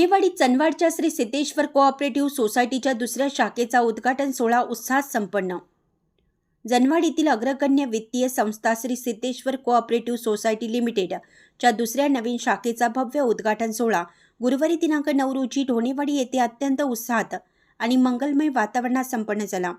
ढोणेवाडी चंदवाडच्या Shri Siddheshwar cooperative सोसायटीच्या दुसऱ्या शाखेचा उद्घाटन सोहळा उत्साहात संपन्न। जनवाड येथील अग्रगण्य वित्तीय संस्था Shri Siddheshwar cooperative society limited च्या दुसऱ्या नवीन शाखेचा भव्य उद्घाटन सोहळा गुरुवारी दिनांक 9 रोजी ढोणेवाडी येथे अत्यंत उत्साहात आणि मंगलमय वातावरणात संपन्न झाला।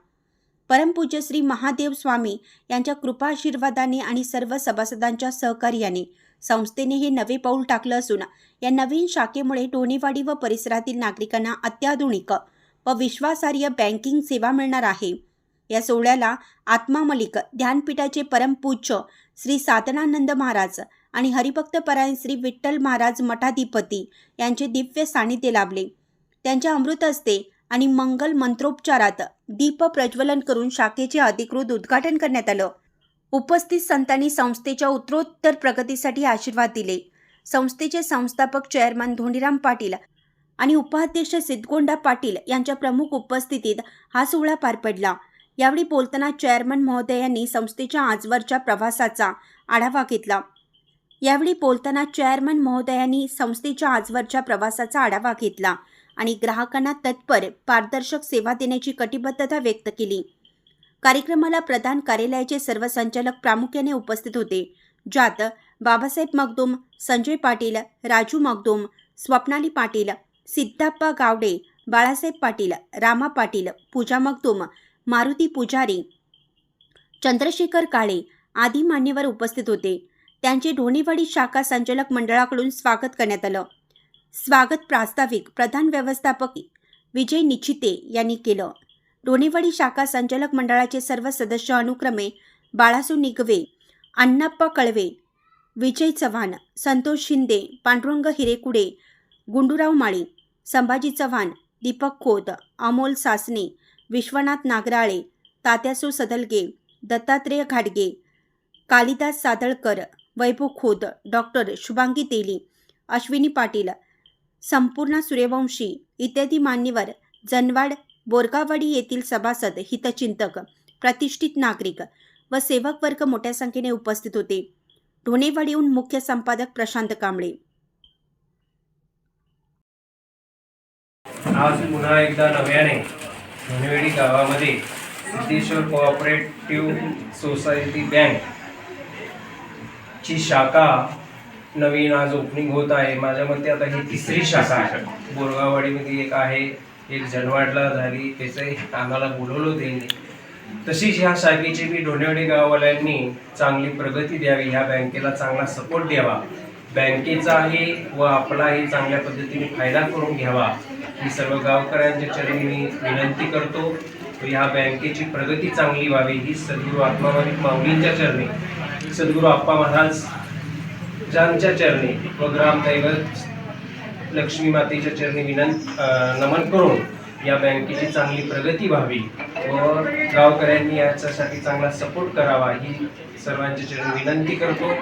परमपूज्य श्री महादेव स्वामी यांच्या कृपाशीर्वादाने आणि सर्व सभासदांच्या सहकार्याने संस्थेने हे नवे पाऊल टाकलं असून या नवीन शाखेमुळे ढोणेवाडी व परिसरातील नागरिकांना अत्याधुनिक व विश्वासार्ह बँकिंग सेवा मिळणार आहे। या सोहळ्याला आत्मा मलिक ध्यानपीठाचे परमपूज्य श्री साधनानंद महाराज आणि हरिभक्त परायण श्री विठ्ठल महाराज मठाधिपती यांचे दिव्य सानिध्य लाभले। त्यांच्या अमृत हस्ते आणि मंगल मंत्रोपचारात दीप प्रज्वलन करून शाखेचे अधिकृत उद्घाटन करण्यात आलं। उपस्थित संतांनी संस्थेच्या उत्तरोत्तर प्रगतीसाठी आशीर्वाद दिले। संस्थेचे संस्थापक चेअरमन धोंडीराम पाटील आणि उपाध्यक्ष सिद्धगोंडा पाटील यांच्या प्रमुख उपस्थितीत हा सोहळा पार पडला। यावेळी बोलताना चेअरमन महोदयांनी संस्थेच्या आजवरच्या प्रवासाचा आढावा घेतला। आणि ग्राहकांना तत्पर पारदर्शक सेवा देण्याची कटिबद्धता व्यक्त केली। कार्यक्रमाला प्रधान कार्यालयाचे सर्व संचालक प्रामुख्याने उपस्थित होते, ज्यात बाबासाहेब मगदुम, संजय पाटील, राजू मगदुम, स्वप्नाली पाटील, सिद्धप्पा गावडे, बाळासाहेब पाटील, रामा पाटील, पूजा मगदुम, मारुती पुजारी, चंद्रशेखर काळे आदी मान्यवर उपस्थित होते। त्यांचे ढोणेवाडी शाखा संचालक मंडळाकडून स्वागत करण्यात आलं। स्वागत प्रास्ताविक प्रधान व्यवस्थापक विजय निचिते यांनी केलं। ढोणेवाडी शाखा संचालक मंडळाचे सर्व सदस्य अनुक्रमे बाळासू निगवे, अण्णाप्पा कळवे, विजय चव्हाण, संतोष शिंदे, पांडुरंग हिरेकुडे, गुंडूराव माळी, संभाजी चव्हाण, दीपक खोत, अमोल सासने, विश्वनाथ नागराळे, तात्यासू सदलगे, दत्तात्रेय घाटगे, कालिदास सादळकर, वैभव खोत, डॉक्टर शुभांगी तेली, अश्विनी पाटील, संपूर्ण सूर्यवंशी इत्यादी मान्यवर, जनवाड बोरगाववाडी येथील सभासद, हितचिंतक, प्रतिष्ठित नागरिक व सेवक वर्ग मोठ्या संख्येने उपस्थित होते। ढोणेवाडीहून मुख्य संपादक प्रशांत कांबळे। आज पुन्हा एकदा नव्याने ढोणेवाडी गावामध्ये सिद्धेश्वर कोऑपरेटिव्ह सोसायटी बँक ची शाखा नवीन आज ओपनिंग होत आहे। माझ्या मते आता ही तिसरी शाखा आहे। बोरगाववाडीमध्ये एक आहे, एक जनवाडला झाली, त्याचे आम्हाला बोलवलं होते। तशीच ह्या शाखेची मी ढोणेवाडी गाववाल्यांनी चांगली प्रगती द्यावी, ह्या बँकेला चांगला सपोर्ट द्यावा, बँकेचाही व आपलाही चांगल्या पद्धतीने फायदा करून घ्यावा, ही सर्व गावकऱ्यांच्या चरणी मी विनंती करतो। ह्या बँकेची प्रगती चांगली व्हावी ही सद्गुरू आत्मा मलिक माऊलींच्या चरणी, सद्गुरू आप्पा महाराज ज्यांच्या चरणी व ग्रामदैवत लक्ष्मी मातेच्या चरणी नमन करून या बँकेची चांगली प्रगती व्हावी व गावकऱ्यांनी याच्यासाठी चांगला सपोर्ट करावा ही सर्वांच्या चरणी विनंती करतो।